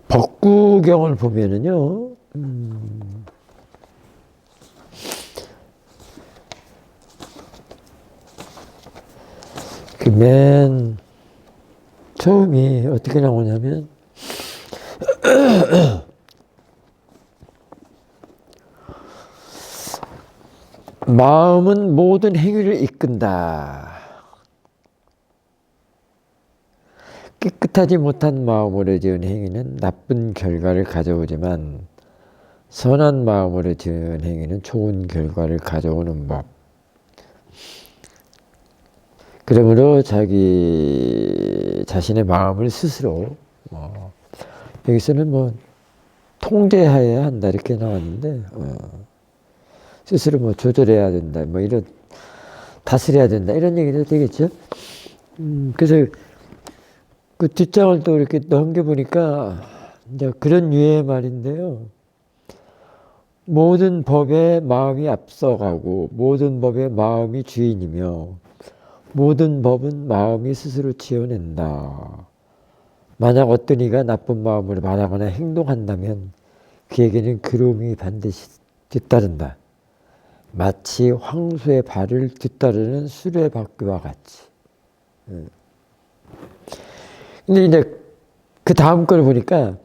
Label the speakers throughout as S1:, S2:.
S1: 법구경을 보면은요, 그 맨 처음이 어떻게 나오냐면, 마음은 모든 행위를 이끈다. 깨끗하지 못한 마음으로 지은 행위는 나쁜 결과를 가져오지만 선한 마음으로 지은 행위는 좋은 결과를 가져오는 법. 그러므로 자기 자신의 마음을 스스로 여기서는 뭐 통제해야 한다 이렇게 나왔는데 스스로 뭐 조절해야 된다 뭐 이런 다스려야 된다 이런 얘기도 되겠죠. 그래서 그 뒷장을 또 이렇게 넘겨보니까 이제 그런 유의 말인데요. 모든 법에 마음이 앞서가고 모든 법에 마음이 주인이며 모든 법은 마음이 스스로 지어낸다. 만약 어떤 이가 나쁜 마음으로 말하거나 행동한다면 그에게는 그로움이 반드시 뒤따른다. 마치 황소의 발을 뒤따르는 수레바퀴와 같이. 근데 이제 그 다음 걸 보니까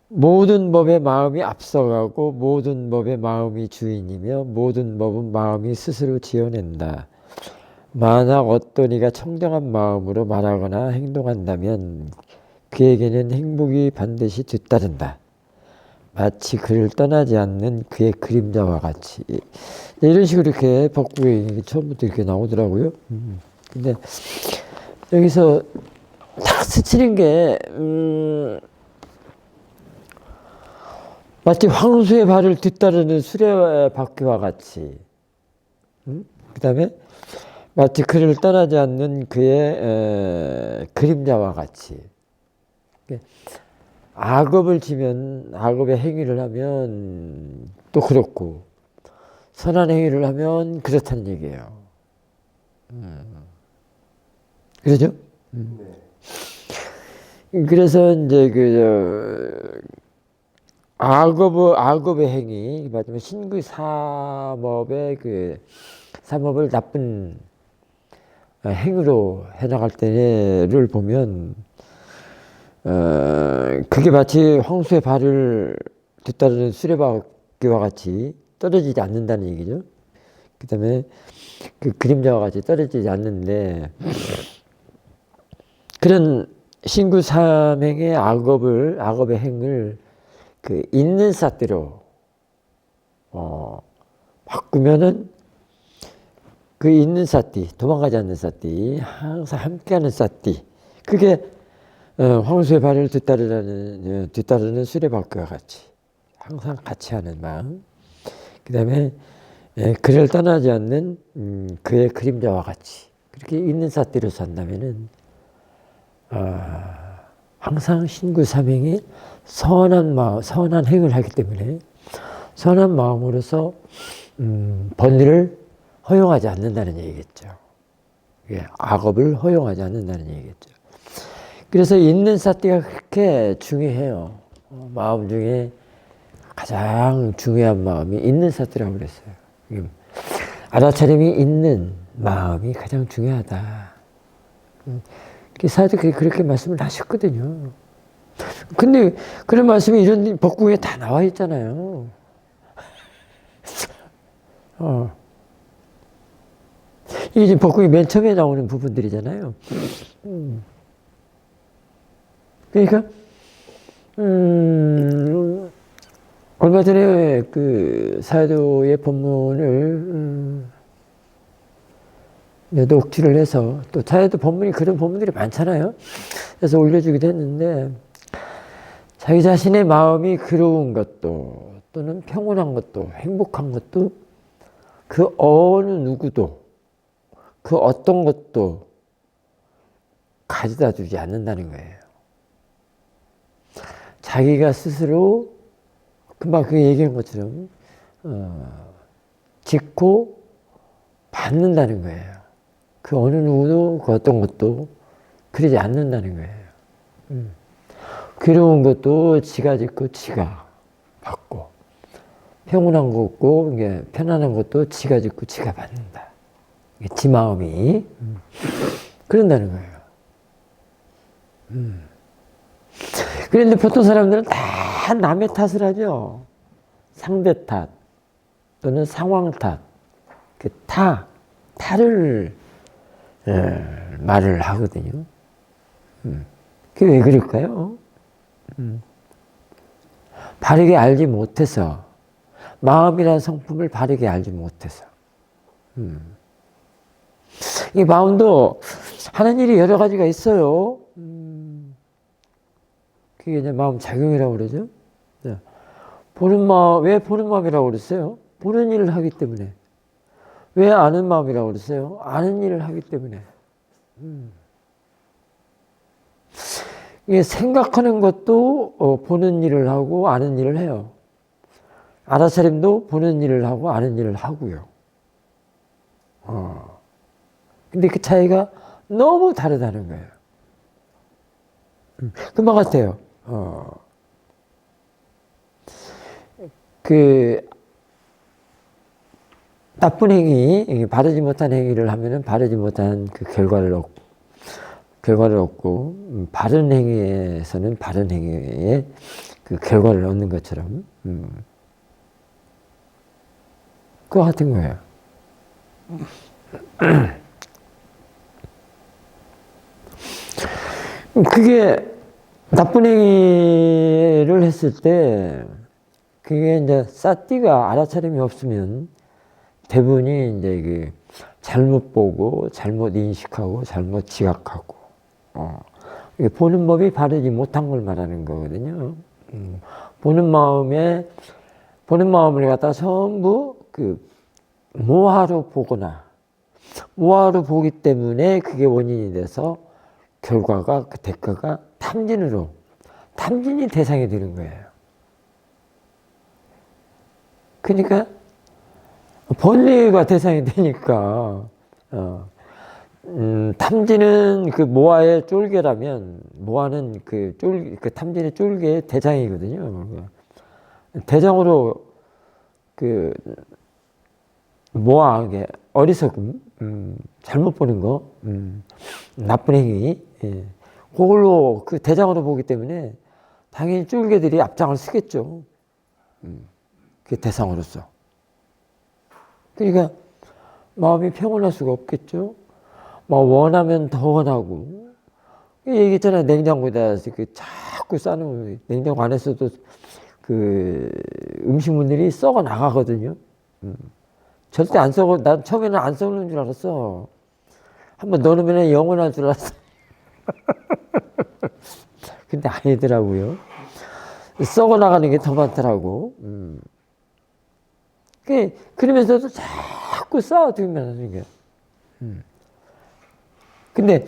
S1: 모든 법에 마음이 앞서가고 모든 법에 마음이 주인이며 모든 법은 마음이 스스로 지어낸다. 만약 어떤 이가 청정한 마음으로 말하거나 행동한다면 그에게는 행복이 반드시 뒤따른다. 마치 그를 떠나지 않는 그의 그림자와 같이. 이런 식으로 이렇게 법구경이 처음부터 이렇게 나오더라고요. 근데 여기서 딱 스치는 게 마치 황소의 발을 뒤따르는 수레바퀴와 같이. 그 다음에 마치 그를 떠나지 않는 그의 그림자와 같이. 악업을 지면 악업의 행위를 하면 또 그렇고 선한 행위를 하면 그렇다는 얘기예요. 그러죠? 그래서 이제 악업의 행위, 말하자면 신구 삼업의 그 삼업을 나쁜 행위로 해나갈 때를 보면 그게 마치 황소의 발을 뒤따르는 수레바퀴와 같이 떨어지지 않는다는 얘기죠. 그 다음에 그 그림자와 같이 떨어지지 않는데 그런 신구 삼행의 악업의 행을 그 있는 삿대로 바꾸면은 그 있는 삿띠, 도망가지 않는 삿띠, 항상 함께하는 삿띠. 그게 황소의 발을 뒤따르는 수레바퀴와 같이 항상 같이 하는 마음. 그 다음에 그를 떠나지 않는 그의 그림자와 같이 그렇게 있는 삿띠로 산다면은 항상 신구삼행이 선한 마음, 선한 행을 하기 때문에 선한 마음으로서 번뇌를 허용하지 않는다는 얘기겠죠. 악업을 허용하지 않는다는 얘기겠죠. 그래서 있는 삿띠가 그렇게 중요해요. 마음 중에 가장 중요한 마음이 있는 삿띠라고 그랬어요. 알아차림이 있는 마음이 가장 중요하다. 사도 그렇게 말씀을 하셨거든요. 근데 그런 말씀이 이런 법구에 다 나와 있잖아요. 이게 지금 법구에 맨 처음에 나오는 부분들이잖아요. 그러니까 얼마 전에 그 사도의 본문을 녹취를 해서 또 사도 본문이 그런 본문들이 많잖아요. 그래서 올려주기도 했는데 자기 자신의 마음이 그로운 것도 또는 평온한 것도 행복한 것도 그 어느 누구도 그 어떤 것도 가져다 주지 않는다는 거예요. 자기가 스스로 금방 그 얘기한 것처럼 짓고 받는다는 거예요. 그 어느 누구도 그 어떤 것도 그러지 않는다는 거예요. 괴로운 것도 지가 짓고 지가 받고, 평온한 것고 이게 편안한 것도 지가 짓고 지가 받는다. 이게 지 마음이 그런다는 거예요. 그런데 보통 사람들은 다 남의 탓을 하죠. 상대 탓 또는 상황 탓, 그 타를 말을 하거든요. 그게 왜 그럴까요? 바르게 알지 못해서, 마음이라는 성품을 바르게 알지 못해서. 이 마음도 하는 일이 여러 가지가 있어요. 그게 이제 마음 작용이라고 그러죠. 보는 마음, 왜 보는 마음이라고 그랬어요? 보는 일을 하기 때문에. 왜 아는 마음이라고 그랬어요? 아는 일을 하기 때문에. 이게 생각하는 것도 보는 일을 하고 아는 일을 해요. 알아차림도 보는 일을 하고 아는 일을 하고요. 근데 그 차이가 너무 다르다는 거예요. 금방 같아요. 그 나쁜 행위, 바르지 못한 행위를 하면은 바르지 못한 그 결과를 얻고, 바른 행위에서는 바른 행위의 그 결과를 얻는 것처럼, 그거 같은 거예요. 그게 나쁜 행위를 했을 때, 그게 이제 싸띠가 알아차림이 없으면 대부분이 이제 그 잘못 보고, 잘못 인식하고, 잘못 지각하고, 보는 법이 바르지 못한 걸 말하는 거거든요. 보는 마음을 갖다가 전부 그 모하로 보거나, 모하로 보기 때문에 그게 원인이 돼서 결과가, 그 대가가 탐진이 대상이 되는 거예요. 그러니까 번뇌가 대상이 되니까 탐지는 그 모아의 쫄개라면, 모아는 그 탐진의 쫄개의 대장이거든요. 대장으로 그 모아의 어리석음, 잘못 보는 거, 나쁜 행위, 그걸로 그 대장으로 보기 때문에 당연히 쫄개들이 앞장을 쓰겠죠. 그 대상으로서. 그러니까 마음이 평온할 수가 없겠죠. 막 원하면 더 원하고. 얘기했잖아요. 냉장고에다 자꾸 싸놓으면 냉장고 안에서도 그 음식물들이 썩어 나가거든요. 절대 안 썩어. 난 처음에는 안 썩는 줄 알았어. 한번 넣으면 영원할 줄 알았어. 근데 아니더라고요. 썩어 나가는 게 더 많더라고. 그러면서도 자꾸 쌓아두면 하는 게. 근데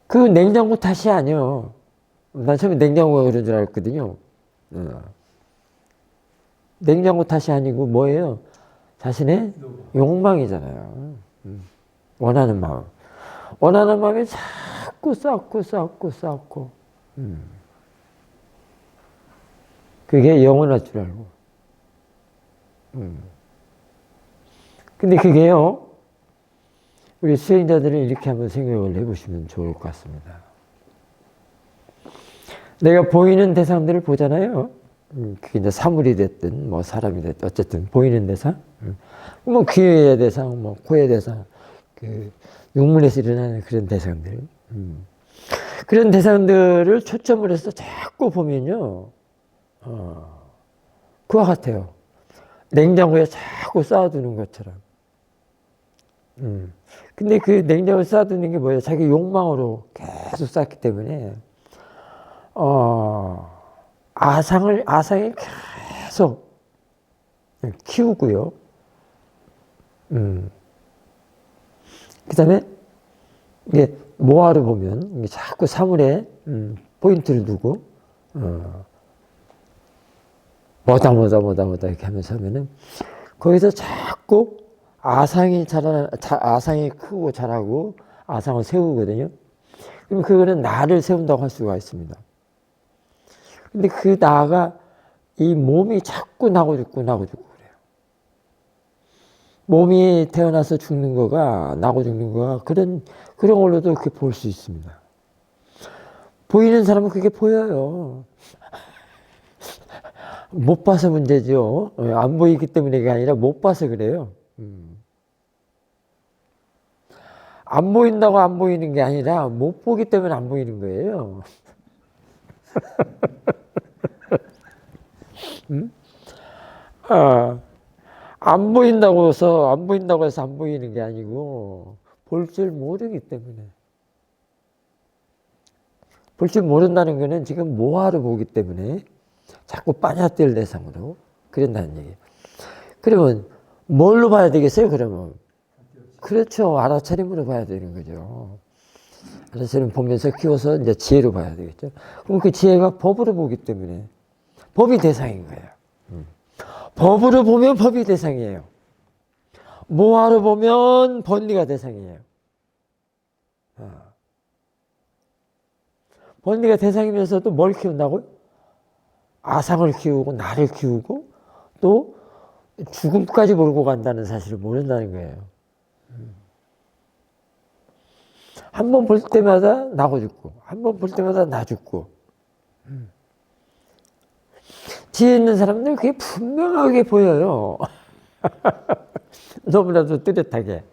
S1: 그 냉장고 탓이 아니요. 난 처음에 냉장고가 그런 줄 알았거든요. 냉장고 탓이 아니고 뭐예요? 자신의 욕망이잖아요. 원하는 마음. 원하는 마음이 자꾸 쌓고. 그게 영원할 줄 알고. 근데 그게요, 우리 수행자들은 이렇게 한번 생각을 해보시면 좋을 것 같습니다. 내가 보이는 대상들을 보잖아요. 그게 이제 사물이 됐든, 뭐 사람이 됐든, 어쨌든 보이는 대상. 뭐 귀의 대상, 뭐 코의 대상, 그 육문에서 일어나는 그런 대상들. 그런 대상들을 초점을 해서 자꾸 보면요, 그와 같아요. 냉장고에 자꾸 쌓아두는 것처럼. 근데 그 냉장고에 쌓아두는 게 뭐예요? 자기 욕망으로 계속 쌓기 때문에, 아상을 계속 키우고요. 그 다음에, 이게 모아를 보면, 이게 자꾸 사물에, 포인트를 두고, 뭐다 이렇게 하면서 하면은, 거기서 자꾸 아상이 크고 자라고 아상을 세우거든요. 그럼 그거는 나를 세운다고 할 수가 있습니다. 근데 그 나가 이 몸이 자꾸 나고 죽고 나고 죽고 그래요. 몸이 태어나서 죽는 거가 나고 죽는 거가 그런 걸로도 그렇게 볼 수 있습니다. 보이는 사람은 그게 보여요. 못 봐서 문제죠. 안 보이기 때문에 그게 아니라 못 봐서 그래요. 안 보인다고 안 보이는 게 아니라 못 보기 때문에 안 보이는 거예요. 안 보인다고 해서 안 보이는 게 아니고 볼 줄 모르기 때문에. 볼 줄 모른다는 거는 지금 모아로 보기 때문에 자꾸 빠져들 대상으로 그런다는 얘기예요. 그러면 뭘로 봐야 되겠어요? 그러면 그렇죠. 알아차림으로 봐야 되는 거죠. 알아차림 보면서 키워서 이제 지혜로 봐야 되겠죠. 그럼 그 지혜가 법으로 보기 때문에 법이 대상인 거예요. 법으로 보면 법이 대상이에요. 모아로 보면 번리가 대상이에요. 번리가 대상이면서도 뭘 키운다고요? 아상을 키우고 나를 키우고 또 죽음까지 몰고 간다는 사실을 모른다는 거예요. 한 번 볼 때마다 나고 죽고 한 번 볼 때마다 나 죽고 지혜 있는 사람들은 그게 분명하게 보여요. 너무나도 뚜렷하게.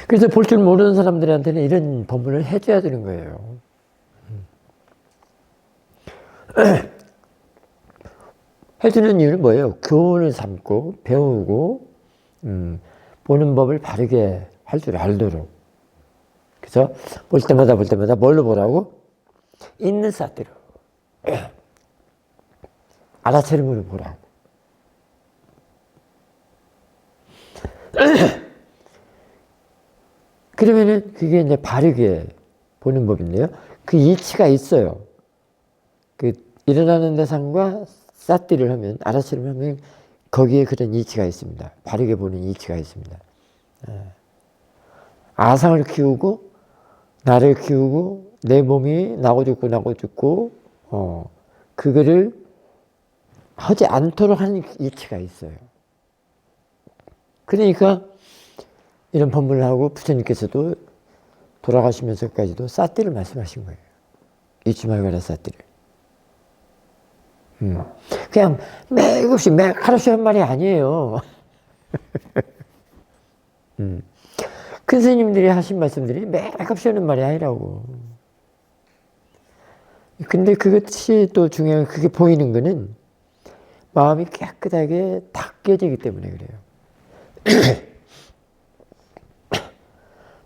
S1: 그래서 볼 줄 모르는 사람들한테는 이런 법문을 해줘야 되는 거예요. 해주는 이유는 뭐예요? 교훈을 삼고 배우고 보는 법을 바르게 할 줄 알도록. 그래서 볼 때마다 뭘로 보라고? 있는 사태로. 알아차림으로 보라고. 그러면은 그게 이제 바르게 보는 법인데요. 그 이치가 있어요. 그 일어나는 대상과 싹디를 하면, 알아차림을 하면 거기에 그런 이치가 있습니다. 바르게 보는 이치가 있습니다. 아상을 키우고 나를 키우고 내 몸이 나고 죽고 그거를 하지 않도록 하는 이치가 있어요. 그러니까 이런 법문을 하고 부처님께서도 돌아가시면서까지도 사띠를 말씀하신 거예요. 잊지 말거라 사띠를. 그냥 맥없이 하루씩 한 말이 아니에요. 큰 스님들이 하신 말씀들이 맥없이 하는 말이 아니라고. 근데 그것이 또 중요한, 그게 보이는 거는 마음이 깨끗하게 닦여지기 때문에 그래요.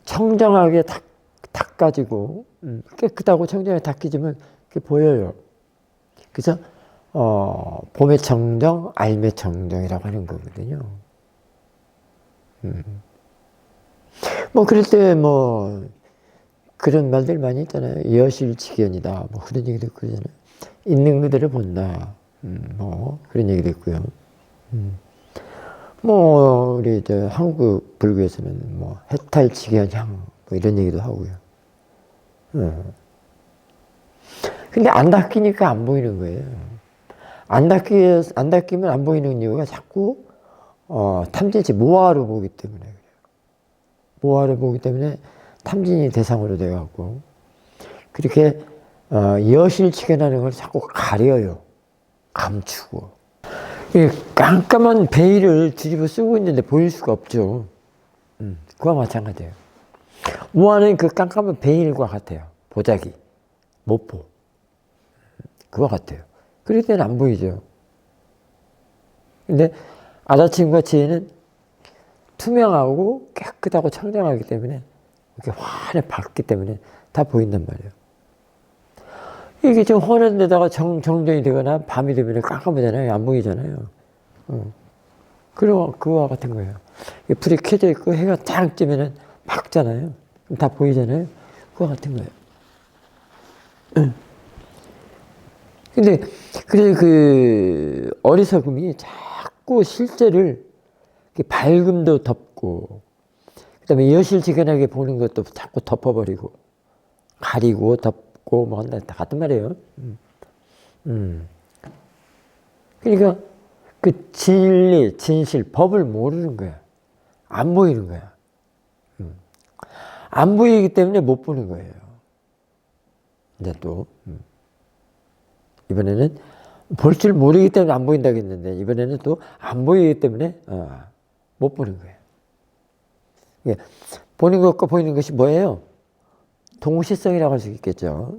S1: 청정하게 닦아지고 깨끗하고 청정하게 닦여지면 그게 보여요. 그래서 봄의 청정, 알매 청정이라고 하는 거거든요. 뭐 그럴 때 뭐 그런 말들 많이 있잖아요. 여실치견이다. 뭐 그런 얘기도 있고 그러잖아요. 있는 그대로 본다. 뭐 그런 얘기도 있고요. 뭐 우리 저 한국 불교에서는 뭐 해탈치견향 뭐 이런 얘기도 하고요. 근데 안 닦이니까 안 보이는 거예요. 안 닦이면 안 보이는 이유가 자꾸 탐진치 모아로 보기 때문에 그래요. 모아로 보기 때문에 탐진이 대상으로 돼갖고 그렇게 여실치견하는 걸 자꾸 가려요. 감추고. 이 깜깜한 베일을 뒤집어 쓰고 있는데 보일 수가 없죠. 그와 마찬가지예요. 모아는 그 깜깜한 베일과 같아요. 보자기, 모포. 그와 같아요. 그럴 때는 안 보이죠. 근데 알아침과 지혜는 투명하고 깨끗하고 청정하기 때문에 이렇게 환히 밝기 때문에 다 보인단 말이에요. 이게 좀 환한 데다가 정전이 되거나 밤이 되면 깜깜하잖아요. 안 보이잖아요. 그와 같은 거예요. 불이 켜져 있고 해가 딱 뜨면은 밝잖아요. 그럼 다 보이잖아요. 그와 같은 거예요. 근데 그래서 그 어리석음이 자꾸 실제를 밝음도 덮고 그다음에 여실직연하게 보는 것도 자꾸 덮어버리고 가리고 덮고 뭐 한다 다 같은 말이에요. 그러니까 그 진리, 진실, 법을 모르는 거야. 안 보이는 거야. 안 보이기 때문에 못 보는 거예요. 이제 또 이번에는 볼 줄 모르기 때문에 안 보인다고 했는데 이번에는 또 안 보이기 때문에 못 보는 거예요. 보는 것과 보이는 것이 뭐예요? 동시성이라고 할 수 있겠죠.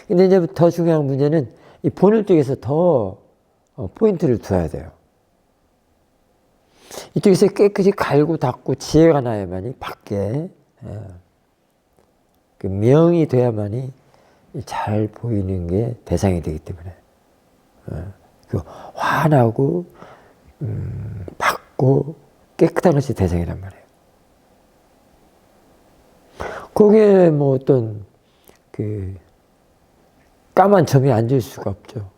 S1: 근데 이제 더 중요한 문제는 이 보는 쪽에서 더 포인트를 둬야 돼요. 이쪽에서 깨끗이 갈고 닦고 지혜가 나야만이 밖에 그 명이 돼야만이 잘 보이는 게 대상이 되기 때문에 그 환하고 밝고 깨끗한 것이 대상이란 말이에요. 거기에 뭐 어떤 그 까만 점이 앉을 수가 없죠.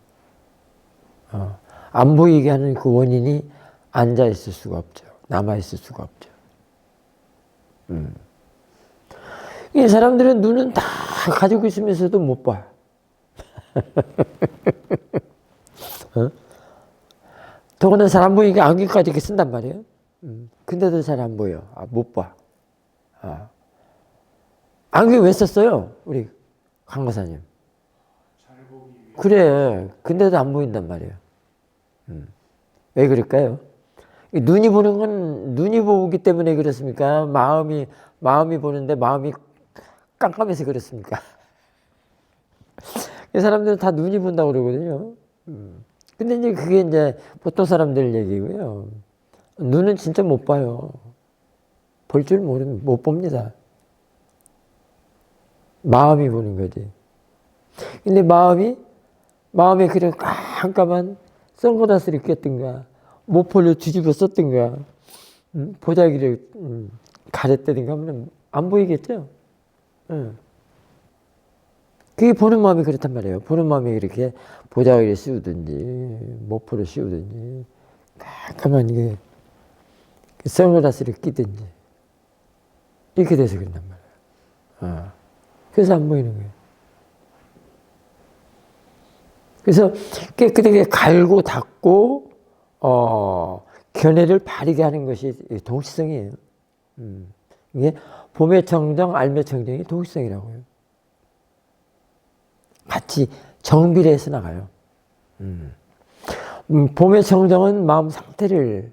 S1: 안 보이게 하는 그 원인이 앉아 있을 수가 없죠. 남아 있을 수가 없죠. 이 사람들은 눈은 다 가지고 있으면서도 못 봐. 더구나 잘 안 보이니까 안경까지 이렇게 쓴단 말이에요. 근데도 잘 안 보여. 못 봐. 안경 왜 썼어요? 우리 강과사님. 그래. 근데도 안 보인단 말이에요. 왜 그럴까요? 눈이 보는 건 눈이 보기 때문에 그렇습니까? 마음이 보는데 마음이 깜깜해서 그렇습니까? 이 사람들은 다 눈이 본다고 그러거든요. 근데 이제 그게 이제 보통 사람들 얘기고요. 눈은 진짜 못 봐요. 볼 줄 모르면 못 봅니다. 마음이 보는 거지. 근데 마음에 그런 깜깜한 선글라스를 꼈든가, 모포를 뒤집어 썼든가, 보자기를 가렸다든가 하면 안 보이겠죠? 그게 보는 마음이 그렇단 말이에요. 보는 마음이 이렇게 보자기를 씌우든지, 모포를 씌우든지, 깜깜한 게 선글라스를 끼든지, 이렇게 돼서 그런단 말이에요. 그래서 안 보이는 거예요. 그래서 깨끗하게 갈고 닦고 견해를 바르게 하는 것이 동시성이에요. 이게 봄의 청정, 알매 청정이 동시성이라고요. 같이 정비를 해서 나가요. 봄의 청정은 마음 상태를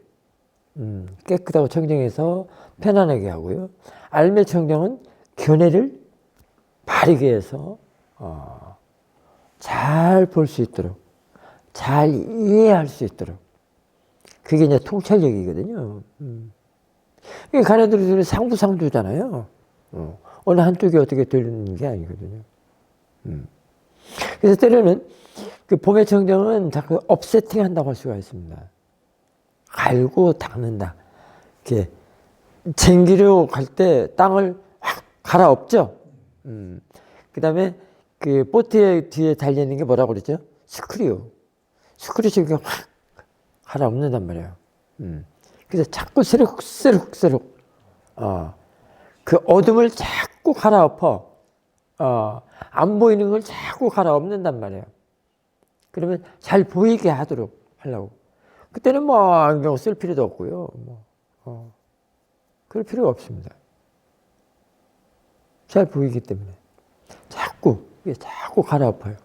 S1: 깨끗하고 청정해서 편안하게 하고요. 알매 청정은 견해를 바르게 해서 잘 볼 수 있도록, 잘 이해할 수 있도록. 그게 이제 통찰력이거든요. 가나들이 상부상조잖아요. 어느 한쪽이 어떻게 되는 게 아니거든요. 그래서 때로는 그 봄의 청정은 자꾸 업세팅 한다고 할 수가 있습니다. 갈고 닦는다. 이렇게 쟁기로 갈 때 땅을 확 갈아엎죠. 그 다음에 그 보트의 뒤에 달려있는 게 뭐라고 그러죠? 스크류. 스크류식이 확 갈아엎는단 말이에요. 그래서 자꾸 스륵스륵스륵 그 어둠을 자꾸 갈아엎어. 안 보이는 걸 자꾸 갈아엎는단 말이에요. 그러면 잘 보이게 하도록 하려고. 그때는 뭐 안경 쓸 필요도 없고요. 그럴 필요가 없습니다. 잘 보이기 때문에. 자꾸 갈아엎어요.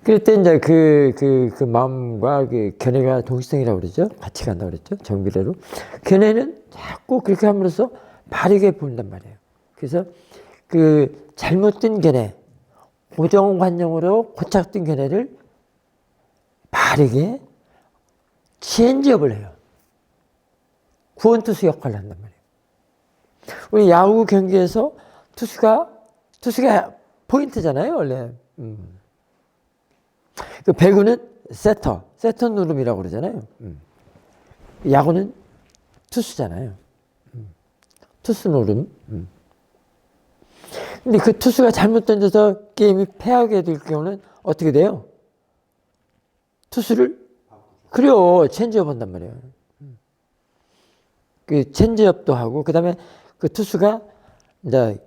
S1: 그럴 때 이제 그 마음과 그 견해가 동시성이라고 그러죠. 같이 간다고 그랬죠. 정비례로. 견해는 자꾸 그렇게 함으로써 바르게 보인단 말이에요. 그래서 그 잘못된 견해, 고정관념으로 고착된 견해를 바르게 체인지업을 해요. 구원투수 역할을 한단 말이에요. 우리 야구 경기에서 투수가 포인트잖아요, 원래. 그 배구는 세터 누름이라고 그러잖아요. 야구는 투수잖아요. 투수 누름. 근데 그 투수가 잘못 던져서 게임이 패하게 될 경우는 어떻게 돼요? 투수를 그래요, 체인지업 한단 말이에요. 그 체인지업도 하고, 그 다음에 그 투수가 이제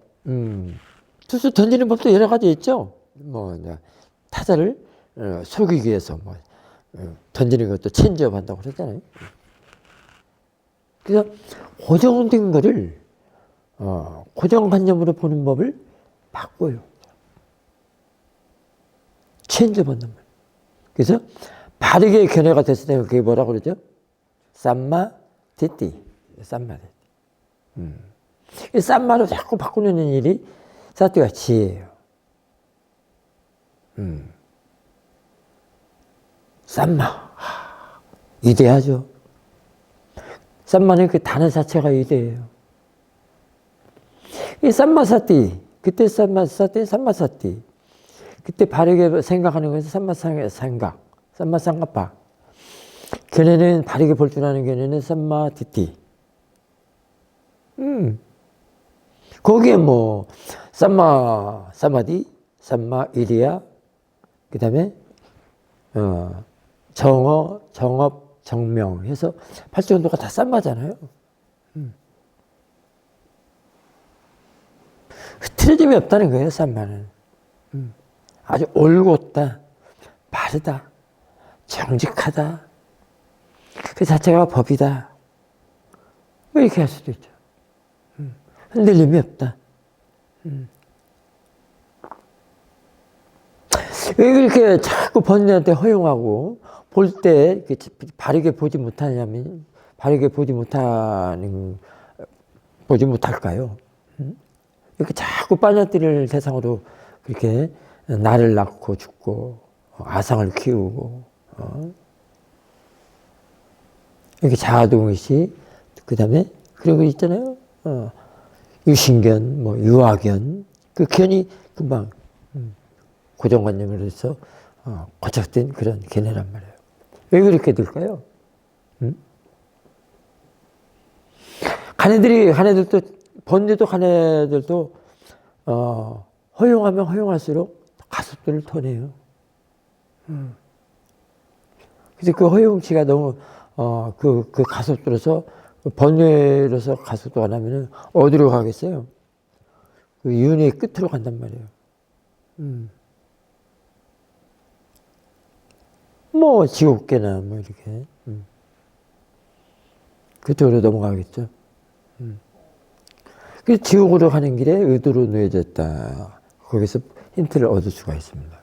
S1: 투수 던지는 법도 여러 가지 있죠. 뭐 이제 타자를 속이기 위해서 뭐 던지는 것도 체인지업 한다고 그랬잖아요. 그래서 고정된 거를 고정관념으로 보는 법을 바꿔요. 체인지업 한단 말이에요. 그래서 바르게 견해가 됐을 때 그게 뭐라고 그러죠? 쌈마 디띠. 쌈마 디띠. 이 쌈마로 자꾸 바꾸는 일이 사띠와 지혜예요. 쌈마. 위대하죠. 쌈마는 그 단어 자체가 위대해요. 이 쌈마사띠, 그때 쌈마사띠. 그때 바르게 생각하는 것은 쌈마생각, 쌈마상가파. 걔네는 바르게 볼 줄 아는 걔네는 쌈마디띠. 거기에 뭐 쌈마디, 쌈마이리야, 그 다음에 정어, 정업, 정명 해서 8정도가 다 쌈마잖아요. 흐트러짐이 없다는 거예요, 쌈마는. 아주 올곧다, 바르다, 정직하다. 그 자체가 법이다. 뭐 이렇게 할 수도 있죠. 흔들림이 없다. 왜 그렇게 자꾸 번뇌한테 허용하고 볼 때 바르게 보지 못하냐면 바르게 보지 못할까요? 이렇게 자꾸 빠냐띠를 대상으로 그렇게 나를 낳고 죽고 아상을 키우고 이렇게 자아동의시 그 다음에 그런 거 있잖아요. 유신견, 뭐 유아견 그 견이 금방 고정관념으로 해서 고착된 그런 견해란 말이에요. 왜 그렇게 될까요? 가네들도 번뇌도 가네들도 허용하면 허용할수록 가속도를 더 내요. 그래서 그 허용치가 너무 그 가속도로서 번뇌로서 가속도 안 하면은 어디로 가겠어요? 그 윤회의 끝으로 간단 말이에요. 뭐 지옥계나 뭐 이렇게 그쪽으로 넘어가겠죠. 그 지옥으로 가는 길에 의도로 놓여졌다. 거기서 힌트를 얻을 수가 있습니다.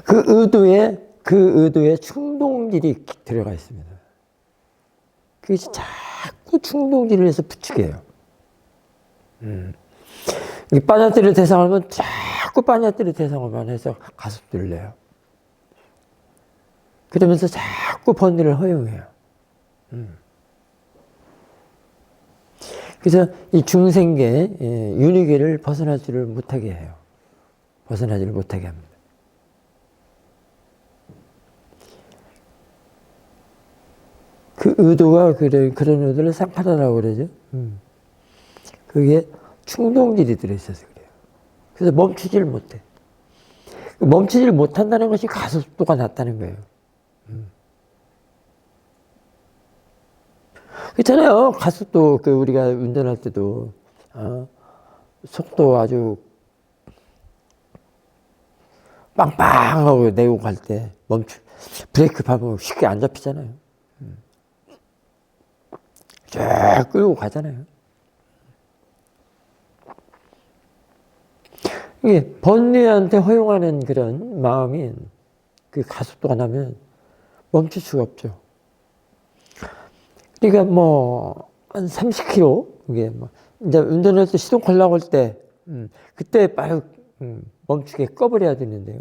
S1: 그 의도에 충동질이 들어가 있습니다. 그것이 자꾸 충동질을 해서 부추겨요. 이 빠냐띠를 대상으로 하면 자꾸 빠냐띠를 대상으로만 해서 가속도를 내요. 그러면서 자꾸 번뇌를 허용해요. 그래서 이 중생계, 윤회계를 벗어나지를 못하게 해요. 벗어나지를 못하게 합니다. 그 의도가 그런 의도를 쌍파다라고 그러죠. 그게 충동질이 들어있어서 그래요. 그래서 멈추지를 못해. 멈추지를 못한다는 것이 가속도가 낮다는 거예요. 그렇잖아요. 가속도 우리가 운전할 때도 속도 아주 빵빵하고 내고 갈 때 브레이크 밟으면 쉽게 안 잡히잖아요. 쫙 끌고 가잖아요. 이게 번뇌한테 허용하는 그런 마음이 그 가속도가 나면 멈출 수가 없죠. 그러니까 뭐 한 30km 이게 뭐 이제 운전할 때 시동 걸라고 할 때 그때 빨리 멈추게 꺼버려야 되는데요.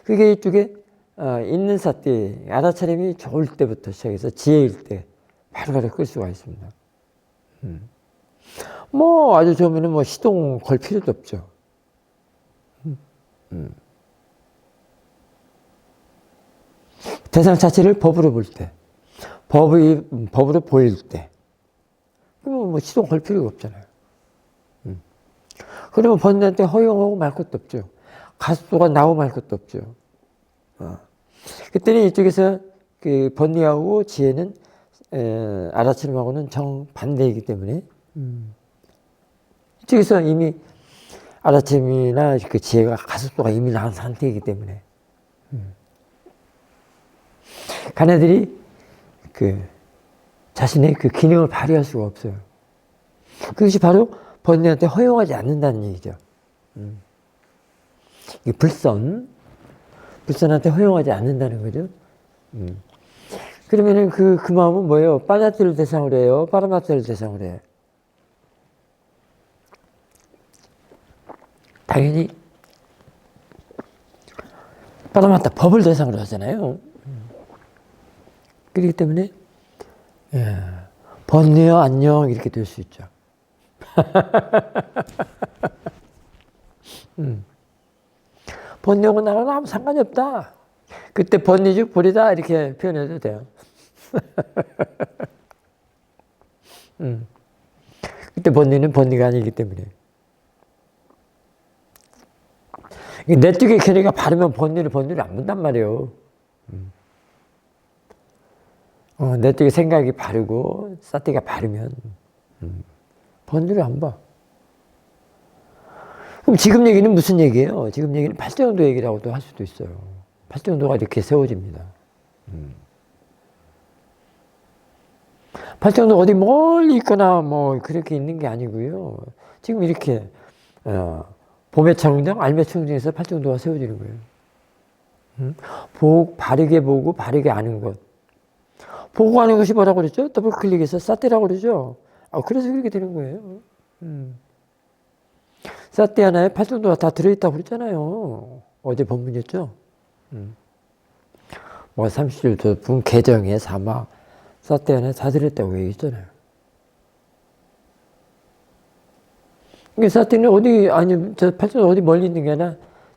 S1: 그게 이쪽에 있는 사띠 알아차림이 좋을 때부터 시작해서 지혜일 때 바로바로 끌 수가 있습니다. 뭐 아주 좋으면은 뭐 시동 걸 필요도 없죠. 대상 자체를 법으로 볼 때, 법으로 보일 때, 그러면 뭐 시동 걸 필요가 없잖아요. 그러면 번뇌한테 허용하고 말 것도 없죠. 가속도가 나오고 말 것도 없죠. 그때는 이쪽에서 그 번뇌하고 지혜는 알아채림하고는 정반대이기 때문에 이쪽에서 이미 알아채림이나 그 지혜가 가속도가 이미 나온 상태이기 때문에 가네들이 그 자신의 그 기능을 발휘할 수가 없어요. 그것이 바로 번뇌한테 허용하지 않는다는 얘기죠. 이 불선한테 허용하지 않는다는 거죠. 그러면은 그 마음은 뭐예요? 빠냐띠를 대상으로 해요? 파라마타를 대상으로 해요? 당연히 파라마타 법을 대상으로 하잖아요. 그렇기 때문에 번뇌요 안녕 이렇게 될 수 있죠. 번뇌하고 나랑은 아무 상관이 없다. 그때 번뇌즉 불이다 이렇게 표현해도 돼요. 그때 번뇌는 번뇌가 아니기 때문에. 내 쪽에 걔네가 바르면 번뇌를 안 본단 말이에요. 내 쪽에 생각이 바르고 사티가 바르면 번뇌를 안 봐. 그럼 지금 얘기는 무슨 얘기예요? 지금 얘기는 팔정도 얘기라고도 할 수도 있어요. 팔정도가 이렇게 세워집니다. 팔정도 어디 멀리 있거나 뭐 그렇게 있는 게 아니고요. 지금 이렇게 봄의 청정, 알매 청정에서 팔정도가 세워지는 거예요. 바르게 보고 바르게 아는 것. 보고 아는 것이 뭐라고 그랬죠? 더블 클릭해서 사티라고 그러죠. 그래서 그렇게 되는 거예요. 사티 하나에 팔정도가 다 들어있다고 그랬잖아요. 어제 본문이었죠. 뭐 30절 분 개정에 사막 사티 하나에 다 들어있다고 얘기했잖아요. 이게 사티는 저 팔정도 어디 멀리 있는 게 아니라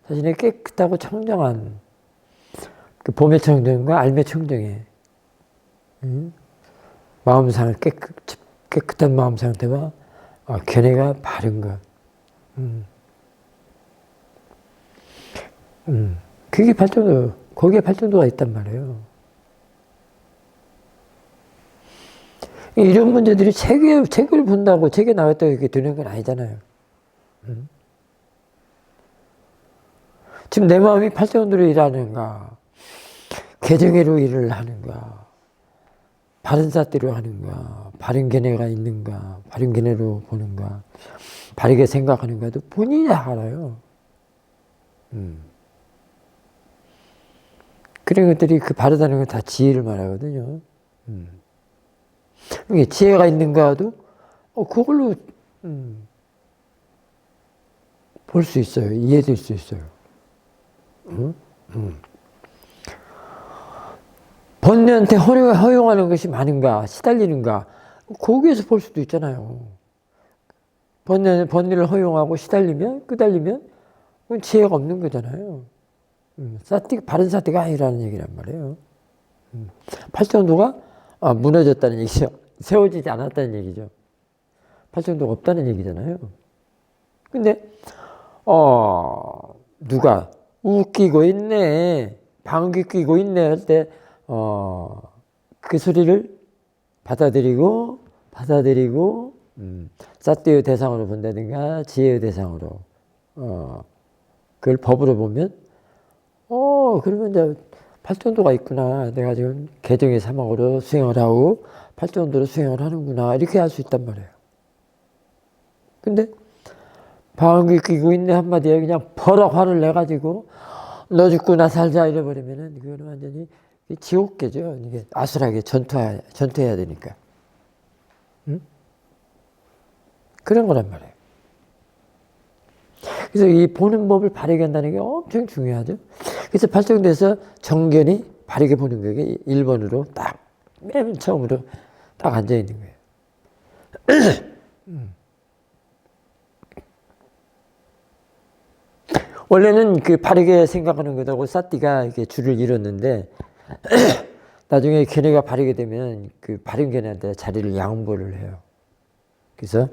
S1: 자신의 깨끗하고 청정한 그 봄의 청정과 알매 청정에 마음상 깨끗한 마음 상태와 견해가 바른 것. 그게 팔정도, 거기에 팔정도가 있단 말이에요. 이런 문제들이 책을 본다고 책에 나왔다고 이렇게 되는 건 아니잖아요. 지금 내 마음이 팔정도로 일하는가, 개정회로 일을 하는가, 바른 사티로 하는가, 바른 견해가 있는가, 바른 견해로 보는가, 바르게 생각하는가도 본인이 알아요. 그런 것들이 그 바르다는 건 다 지혜를 말하거든요. 이게 지혜가 있는가도 그걸로 볼 수 있어요. 이해될 수 있어요. 번뇌한테 허용하는 것이 많은가, 시달리는가, 거기에서 볼 수도 있잖아요. 번뇌를 허용하고 시달리면, 끄달리면, 그건 지혜가 없는 거잖아요. 바른 사티가 아니라는 얘기란 말이에요. 팔정도가 무너졌다는 얘기죠. 세워지지 않았다는 얘기죠. 팔정도가 없다는 얘기잖아요. 근데, 누가 웃기고 있네, 방귀 뀌고 있네 할 때, 그 소리를 받아들이고, 사티의 대상으로 본다든가, 지혜의 대상으로, 그걸 법으로 보면, 그러면 이제 팔정도가 있구나. 내가 지금 개정의 사막으로 수행을 하고, 팔정도로 수행을 하는구나. 이렇게 할 수 있단 말이에요. 근데, 방귀 뀌고 있네 한마디에 그냥 버럭 화를 내가지고, 너 죽고 나 살자 이래버리면은, 그거는 완전히 지옥계죠. 이게 아슬하게 전투해야 되니까. 그런 거란 말이에요. 그래서 이 보는 법을 바르게 한다는 게 엄청 중요하죠. 그래서 팔정도에서 정견이 바르게 보는 게 1번으로 딱, 맨 처음으로 딱 앉아있는 거예요. 원래는 그 바르게 생각하는 것하고 사티가 이렇게 줄을 이뤘는데, 나중에 견해가 바르게 되면 그 바른 견해한테 자리를 양보를 해요. 그래서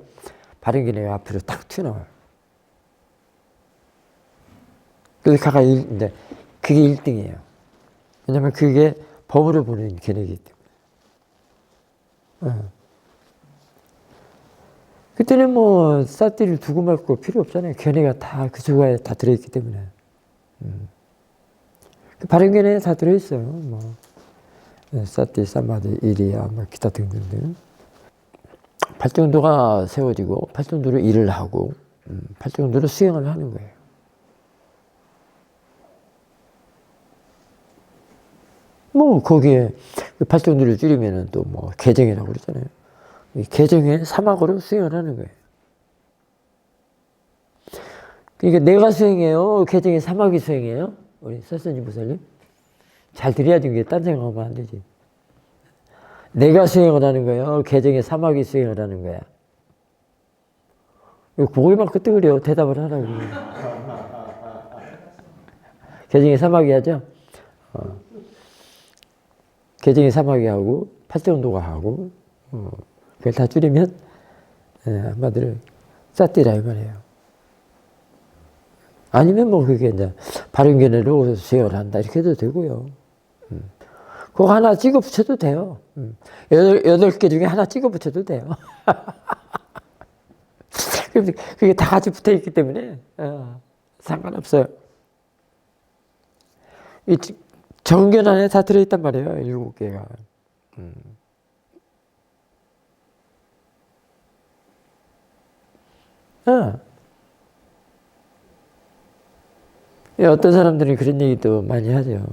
S1: 바른 견해가 앞으로 탁 튀어나와요. 그래서 이제 그게 1등이에요. 왜냐면 그게 법으로 보는 견해이기 때문에. 어. 그때는 뭐 사띠를 두고 말 거 필요 없잖아요. 견해가 다 그 조가에 다 들어있기 때문에. 그 바른 견해에 다 들어있어요. 뭐 사띠, 사마디, 이리야, 뭐 기타 등등등. 팔정도가 세워지고 팔정도로 일을 하고 팔정도로 수행을 하는 거예요. 뭐 거기에 팔정도를 줄이면은 또 뭐 개정이라고 그러잖아요. 개정의 사막으로 수행을 하는 거예요. 그러니까 내가 수행해요? 개정의 사막이 수행해요? 우리 설선지 보살님? 잘 들어야지, 이게 딴 생각하면 안 되지. 내가 수행을 하는 거예요? 개정의 사막이 수행을 하는 거야? 고개만 끄덕거려 대답을 하라고. 개정의 사막이 하죠? 개정의 사막이 하고, 팔정도가 하고, 그걸 다 줄이면, 한마디로 쌌띠라 이 말이에요. 아니면 뭐 그게 이제 바른 견해로 수행을 한다 이렇게 해도 되고요. 그거 하나 찍어 붙여도 돼요. 8개 중에 하나 찍어 붙여도 돼요. 그게 다 같이 붙어 있기 때문에 상관없어요. 이 정견 안에 다 들어있단 말이에요. 7개가. 어떤 사람들이 그런 얘기도 많이 하죠.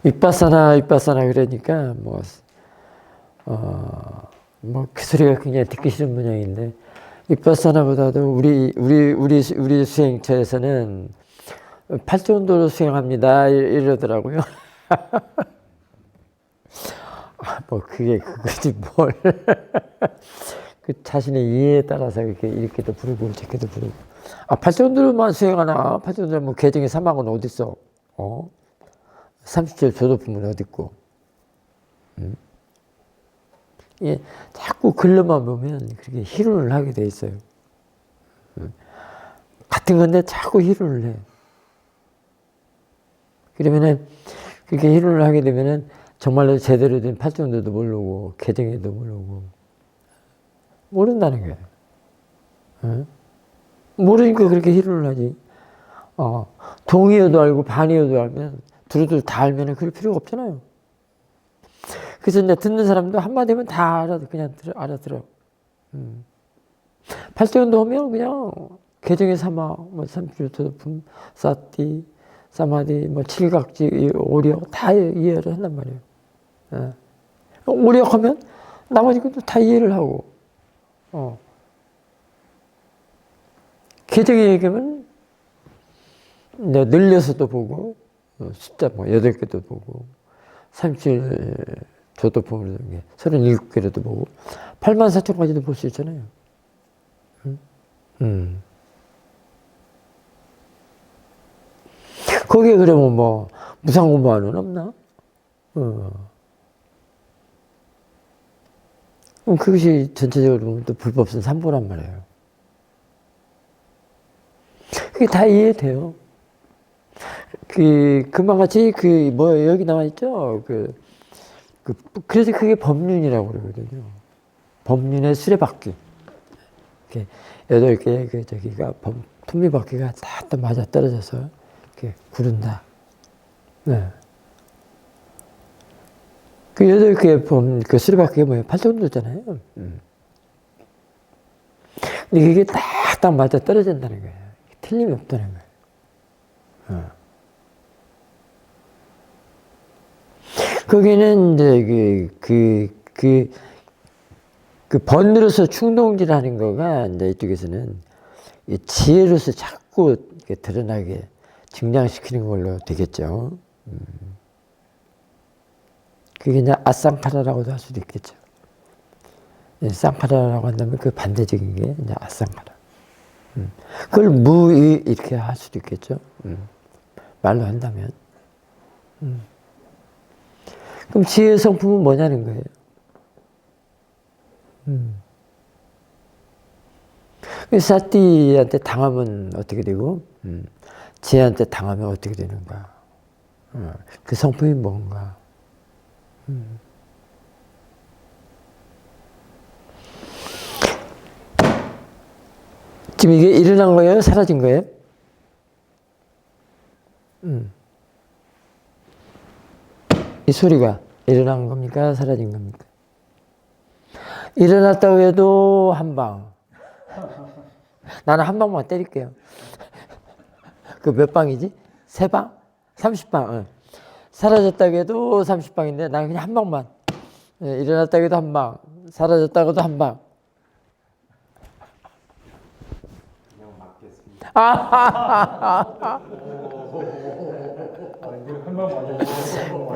S1: 윗바사나 그러니까 그 소리가 굉장히 듣기 싫은 모양인데 윗바사나보다도 우리 수행처에서는 팔정도로 수행합니다 이러더라고요. 그게 그거지 뭘. 그 자신의 이해에 따라서 이렇게도 부르고 저렇게도 부르고. 팔정도로만 수행하나? 팔정도로 뭐 개정의 사막은 어딨어? 30절 조도품은 어딨고? 예, 자꾸 글로만 보면 그렇게 희론을 하게 돼 있어요. 같은 건데 자꾸 희론을 해. 그러면은 그렇게 희론을 하게 되면은 정말로 제대로 된 팔정도도 모르고 개정에도 모르고 모른다는 거예요. 모르니까 그렇게 희론을 하지. 동의어도 알고 반의어도 알면 두루두루 다 알면 그럴 필요가 없잖아요. 그래서 이제 듣는 사람도 한마디면 다 그냥 알아들어. 팔정도 하면 그냥 개정의 사막, 뭐 삼주도품, 사띠, 사마디, 뭐 칠각지, 오력 다 이해를 한단 말이에요. 오력하면 나머지 것도 다 이해를 하고. 개정에 얘기하면 늘려서도 보고 숫자 8개도 보고 37 조도품으로 37개로도 보고 84,000까지도 볼 수 있잖아요. 거기에 그러면 뭐 무상 공부하는 없나? 그럼 그것이 전체적으로 보면 또 불법성 3보란 말이에요. 그게 다 이해돼요. 금방같이 여기 나와 있죠? 그래서 그게 법륜이라고 그러거든요. 법륜의 수레바퀴. 8개의 저기가 톱니바퀴가 다 맞아 떨어져서 이렇게 구른다. 네. 그 8개의 수레바퀴가 뭐예요? 팔정도잖아요. 근데 그게 딱 맞아 떨어진다는 거예요. 틀림이 없다는 거예요. 거기는 이제 그 번으로서 충동질하는 거가 이제 이쪽에서는 이 지혜로서 자꾸 드러나게 증량시키는 걸로 되겠죠. 그게 이제 아쌍카라라고도 할 수도 있겠죠. 쌍카라라고 한다면 그 반대적인 게 이제 아쌍카라. 그걸 무의 이렇게 할 수도 있겠죠. 말로 한다면. 그럼 지혜의 성품은 뭐냐는 거예요. 사띠한테 당하면 어떻게 되고, 지혜한테 당하면 어떻게 되는가. 그 성품이 뭔가. 지금 이게 일어난 거예요? 사라진 거예요? 이 소리가 일어난 겁니까? 사라진 겁니까? 일어났다고 해도 한 방. 나는 한 방만 때릴게요. 그 몇 방이지? 3방? 30방. 응. 사라졌다고 해도 30방인데 나는 그냥 한 방만. 일어났다고 해도 한 방. 사라졌다고 해도 한 방.
S2: 그냥 맞겠습니다.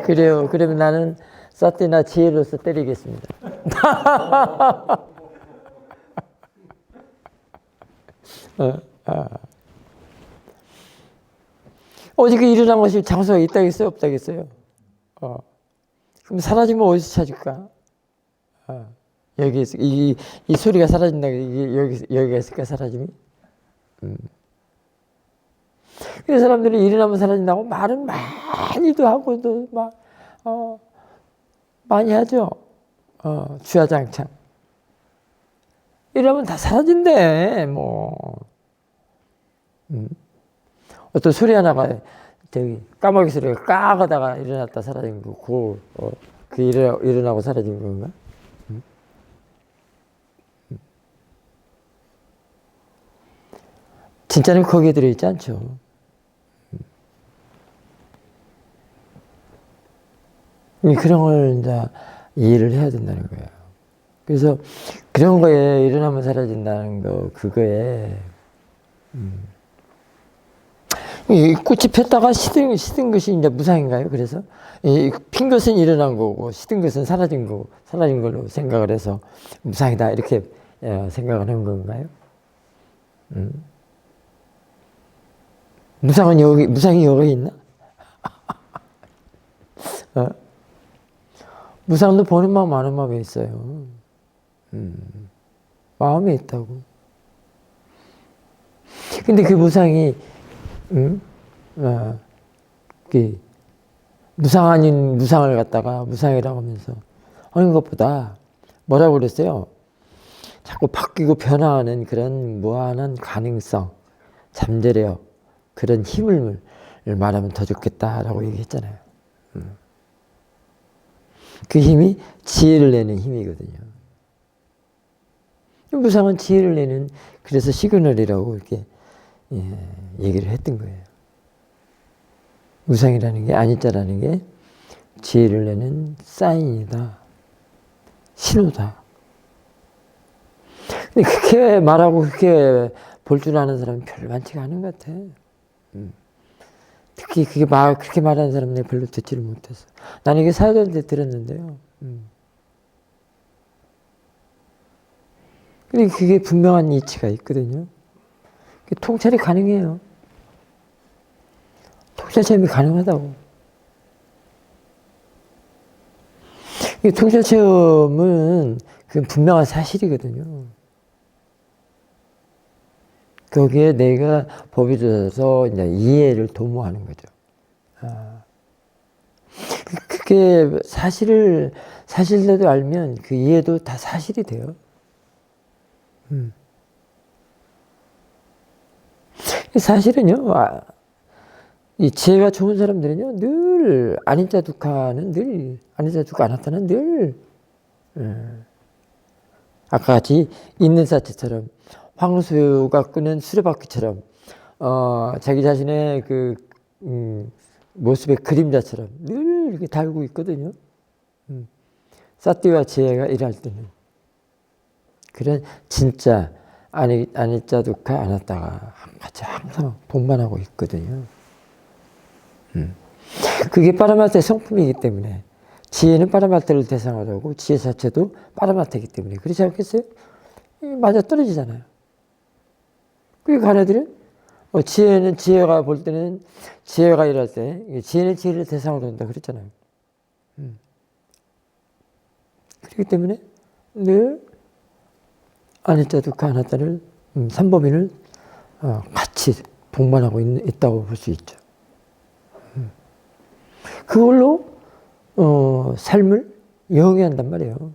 S1: 그래요. 그러면 나는 사티나 지혜로서 때리겠습니다. 어저께 일어난 것이 장소가 있다겠어요? 없다겠어요? 그럼 사라지면 어디서 찾을까? 여기 이 소리가 사라진다. 이게 여기가 있을까? 사라짐이? 그래서 사람들이 일어나면 사라진다고 말은 많이도 하고 또 막 많이 하죠. 주야장창. 이러면 다 사라진대. 뭐 어떤 소리 하나가 저기 까마귀 소리가 까 하다가 일어났다 사라진 거고 그 일어나고 사라진 건가? 진짜는 거기에 들어있지 않죠. 그런 걸 이제 이해를 해야 된다는 거예요. 그래서 그런 거에 일어나면 사라진다는 거, 그거에 이 꽃이 폈다가 시든 것이 이제 무상인가요? 그래서 핀 것은 일어난 거고 시든 것은 사라진 거고 사라진 걸로 생각을 해서 무상이다 이렇게 생각을 하는 건가요? 무상이 여기 있나? 무상도 보는 마음 아는 마음에 있어요. 마음에 있다고. 근데 그 무상이 그 무상 아닌 무상을 갖다가 무상이라고 하면서 하는 것보다 뭐라고 그랬어요? 자꾸 바뀌고 변화하는 그런 무한한 가능성, 잠재력, 그런 힘을 말하면 더 좋겠다라고 얘기했잖아요. 그 힘이 지혜를 내는 힘이거든요. 무상은 지혜를 내는, 그래서 시그널이라고 이렇게 얘기를 했던 거예요. 무상이라는 게, 아니자라는 게 지혜를 내는 사인이다. 신호다. 근데 그렇게 말하고 그렇게 볼 줄 아는 사람은 별로 많지가 않은 것 같아. 특히 그렇게 말하는 사람은 내가 별로 듣지를 못했어. 나는 이게 사도한테 들었는데요. 근데 그게 분명한 이치가 있거든요. 통찰이 가능해요. 통찰 체험이 가능하다고. 통찰 체험은 그 분명한 사실이거든요. 거기에 내가 법이 들어서 이제 이해를 도모하는 거죠. 그게 사실대로 알면 그 이해도 다 사실이 돼요. 사실은요, 이 지혜가 좋은 사람들은요, 늘 아니자 두카는 늘 아니자 두카 아나타는 늘 아까 같이 있는 사체처럼 황수가 끄는 수레바퀴처럼 자기 자신의 그 모습의 그림자처럼 늘 이렇게 달고 있거든요. 사띠와 지혜가 일할 때는 그런 진짜 아니자 두카 아나타가 같이 항상 동반하고 있거든요. 그게 파라마타의 성품이기 때문에 지혜는 파라마타를 대상으로 하고 지혜 자체도 파라마타이기 때문에 그렇지 않겠어요? 맞아 떨어지잖아요. 그게 가네들은 지혜는 지혜가 볼 때는 지혜가 일할 때 지혜는 지혜를 대상으로 한다 그랬잖아요. 그렇기 때문에 늘 아니자 두카 아나타를 삼법인을 같이 동반하고 있다고 볼 수 있죠. 그걸로 삶을 영위한단 말이에요.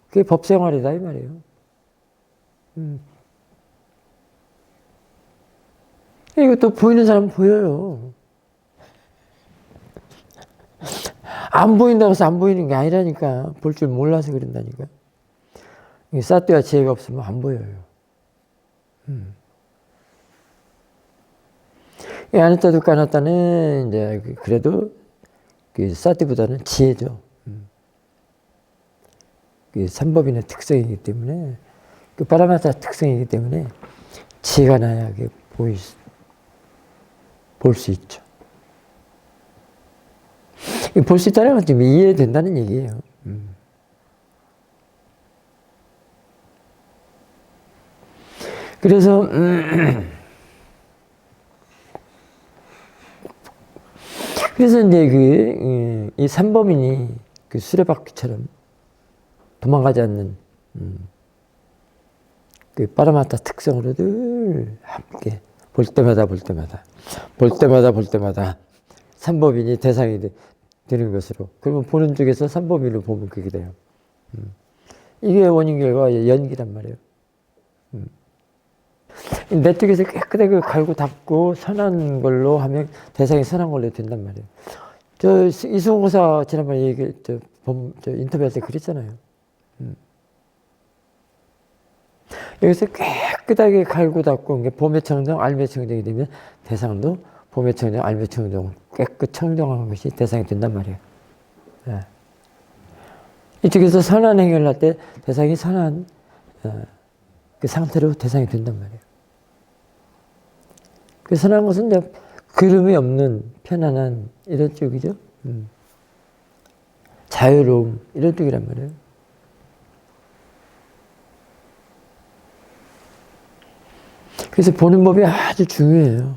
S1: 그게 법생활이다 이 말이에요. 이것도 보이는 사람 보여요. 안 보인다고 해서 안 보이는 게 아니라니까. 볼 줄 몰라서 그런다니까. 사띠와 지혜가 없으면 안 보여요. 이 아나타도 까나타는 이제 그래도 그 사띠보다는 지혜죠. 그 삼법인의 특성이기 때문에, 그 파라마타 특성이기 때문에 지혜가 나야 볼 수 있죠. 볼 수 있다는 건 지금 이해된다는 얘기예요. 그래서 그래서 이제 이 삼범인이 그 수레바퀴처럼 도망가지 않는 그 파라마타 특성으로 늘 함께 볼 때마다 삼범인이 대상이 되는 것으로. 그러면 보는 쪽에서 삼범인을 보면 그게 돼요. 이게 원인 결과 연기란 말이에요. 내 쪽에서 깨끗하게 갈고 닦고 선한 걸로 하면 대상이 선한 걸로 된단 말이에요. 저 이승훈 고사 지난번에 저 인터뷰할 때 그랬잖아요. 여기서 깨끗하게 갈고 닦고 봄의 청정, 알매 청정이 되면 대상도 봄의 청정, 알매 청정 깨끗 청정한 것이 대상이 된단 말이에요. 네. 이쪽에서 선한 행위를 할 때 대상이 선한 그 상태로 대상이 된단 말이에요. 그 선한 것은 이제 그름이 없는 편안한 이런 쪽이죠. 자유로움 이런 쪽이란 말이에요. 그래서 보는 법이 아주 중요해요.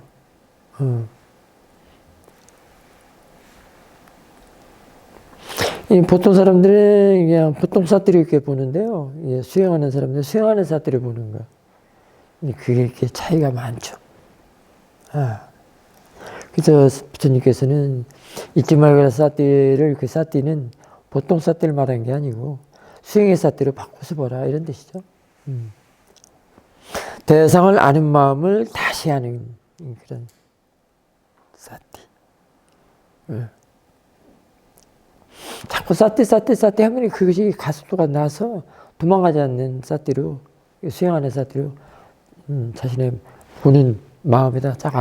S1: 보통 사람들은 그냥 보통 사투리 이렇게 보는데요. 수행하는 사람들 수행하는 사투리 보는 거. 그게 이렇게 차이가 많죠. 그래서 부처님께서는 잊지 말거라 사띠를 그 사띠는 보통 사띠를 말한 게 아니고 수행의 사띠로 바꿔서 보라 이런 뜻이죠. 대상을 아는 마음을 다시 하는 그런 사띠. 자꾸 사띠 하면 그것이 가속도가 나서 도망가지 않는 사띠로 수행하는 사띠로 자신의 보는 마음에다 딱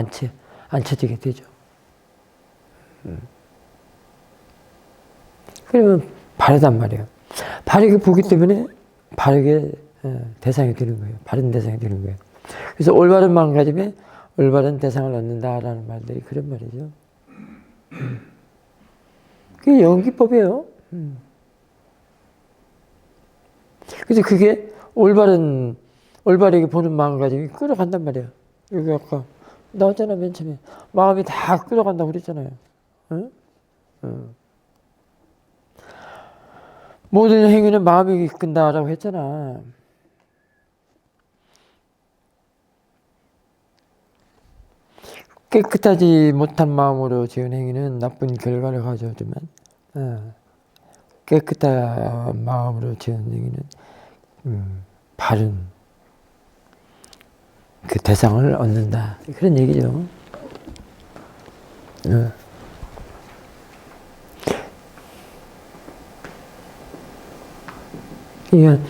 S1: 앉혀지게 되죠. 그러면 바르단 말이에요. 바르게 보기 때문에 바르게 대상이 되는 거예요. 바른 대상이 되는 거예요. 그래서 올바른 마음가짐에 올바른 대상을 얻는다라는 말들이 그런 말이죠. 그게 연기법이에요. 그래서 그게 올바르게 보는 마음가짐이 끌어간단 말이에요. 여기 아까 나왔잖아, 맨 처음에. 마음이 다 끌어간다고 그랬잖아요. 응? 모든 행위는 마음이 이끈다라고 했잖아. 깨끗하지 못한 마음으로 지은 행위는 나쁜 결과를 가져오지만 깨끗한 마음으로 지은 행위는 바른 그 대상을 얻는다. 그런 얘기죠. 그러니까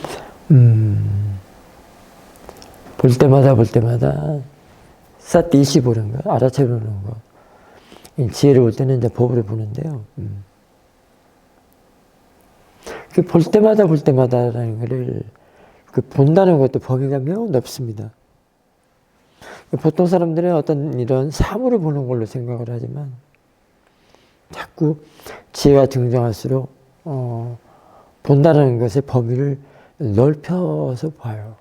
S1: 볼 때마다 사띠시 보는 거, 알아채 보는 거. 지혜를 볼 때는 이제 법으로 보는데요. 그 볼 때마다라는 거를 그 본다는 것도 범위가 매우 넓습니다. 보통 사람들은 어떤 이런 사물을 보는 걸로 생각을 하지만 자꾸 지혜가 등장할수록 본다는 것의 범위를 넓혀서 봐요.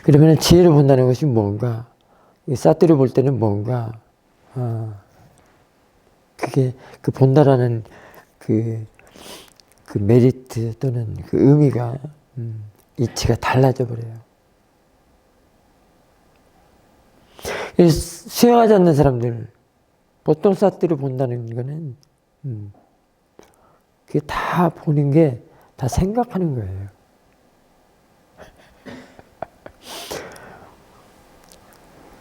S1: 그러면 지혜를 본다는 것이 뭔가, 사띠를 볼 때는 뭔가, 그게 그 본다라는 그 메리트 또는 그 의미가 이치가 달라져 버려요. 수행하지 않는 사람들, 보통 사띠를 본다는 거는 그게 다 보는 게 다 생각하는 거예요.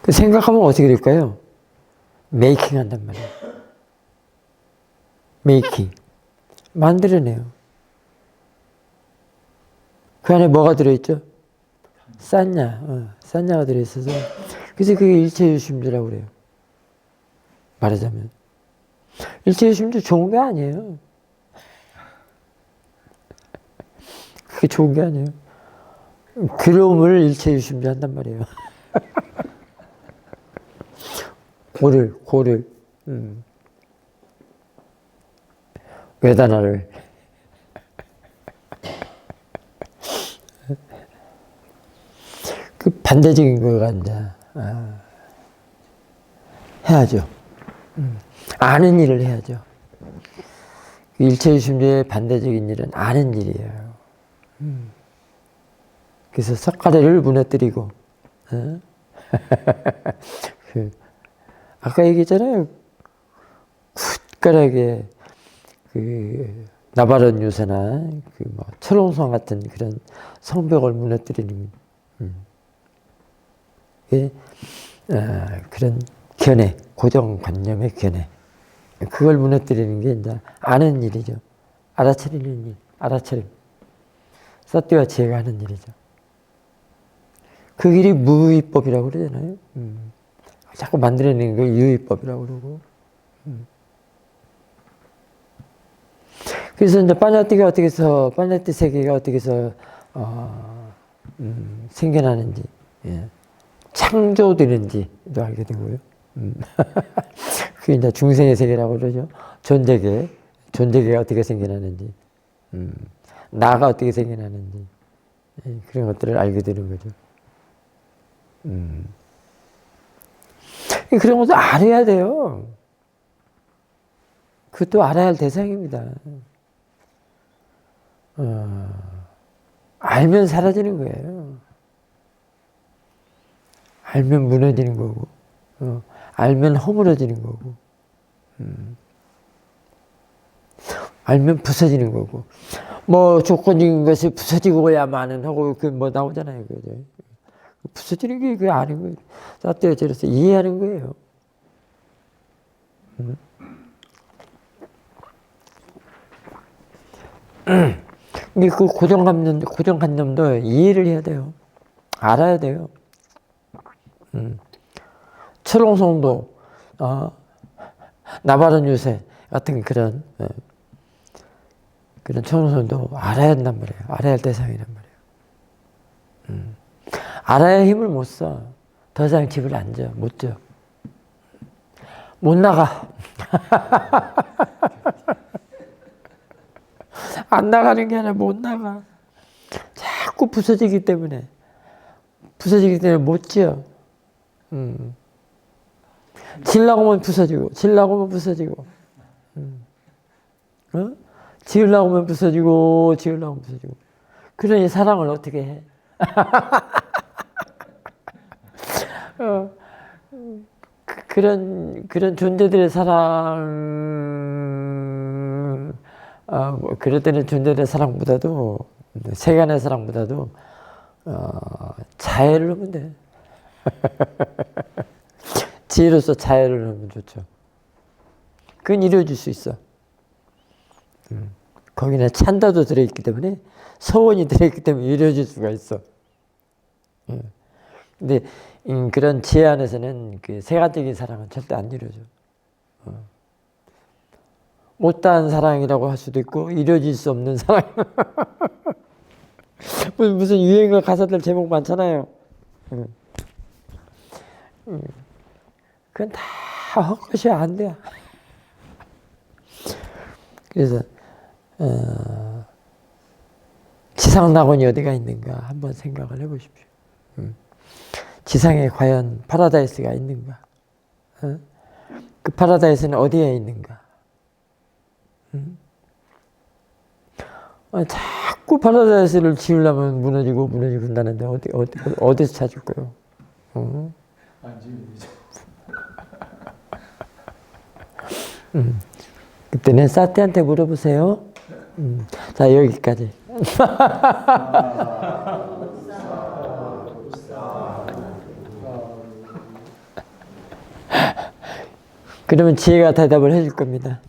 S1: 그 생각하면 어떻게 될까요? 메이킹 한단 말이에요. 메이킹. 만들어내요. 그 안에 뭐가 들어있죠? 싼냐. 싼냐가 들어있어서. 그래서 그게 일체유심주라고 그래요. 말하자면. 일체유심주 좋은 게 아니에요. 그게 좋은 게 아니에요. 괴로움을 일체유심주 한단 말이에요. 고를. 외단화를. 그 반대적인 거가 이제 해야죠. 아는 일을 해야죠. 일체유심주의 반대적인 일은 아는 일이에요. 그래서 석가래를 무너뜨리고, 아까 얘기했잖아요. 굳건하게 그 나바론 유세나 그 뭐 철옹성 같은 그런 성벽을 무너뜨리는 그런 견해, 고정관념의 견해, 그걸 무너뜨리는 게 이제 아는 일이죠. 알아차리는 일, 알아차림. 사띠와 지혜가 하는 일이죠. 그 길이 무위법이라고 그러잖아요. 자꾸 만들어내는 걸 유위법이라고 그러고. 그래서 이제 빠냐띠 세계가 어떻게 해서 생겨나는지, 창조되는지도 알게 되고요. 그게 이제 중생의 세계라고 그러죠. 존재계가 어떻게 생겨나는지, 나가 어떻게 생겨나는지, 그런 것들을 알게 되는 거죠. 그런 것도 알아야 돼요. 그것도 알아야 할 대상입니다. 알면 사라지는 거예요. 알면 무너지는 거고, 알면 허물어지는 거고, 알면 부서지는 거고, 뭐 조건적인 것이 부서지고야만은 하고 그 뭐 나오잖아요, 그죠? 부서지는 게 그게 아닌 거예요. 사태에 저래서 이해하는 거예요. 그 고정관념도 이해를 해야 돼요. 알아야 돼요. 철옹성도, 나바론 유세 같은 그런 철옹성도 알아야 한단 말이에요. 알아야 할 대상이란 말이에요. 알아야 힘을 못 써. 더 이상 집을 안 져. 못 져. 못 나가. 안 나가는 게 아니라 못 나가. 자꾸 부서지기 때문에 못 지어. 지으려고 하면 부서지고, 지으려고 하면 부서지고. 그러니 사랑을 어떻게 해? 그런 존재들의 사랑, 그럴 때는 존재들의 사랑보다도, 세간의 사랑보다도, 자애를 하면 돼. 지혜로서 자애를 하면 좋죠. 그건 이루어질 수 있어. 거기는 찬다도 들어있기 때문에, 서원이 들어있기 때문에 이루어질 수가 있어. 근데 그런 지혜 안에서는 그 세간적인 사랑은 절대 안 이루어져. 못다한 사랑이라고 할 수도 있고 이루어질 수 없는 사랑. 무슨 유행어 가사들 제목 많잖아요. 그건 다 헛것이 안 돼. 그래서 지상낙원이 어디가 있는가 한번 생각을 해보십시오. 지상에 과연 파라다이스가 있는가? 그 파라다이스는 어디에 있는가? 자꾸 파라다이스를 지으려면 무너지고 한다는데 어디서 찾을 거예요? 그때는 사티한테 물어보세요. 자, 여기까지. 그러면 지혜가 대답을 해줄 겁니다.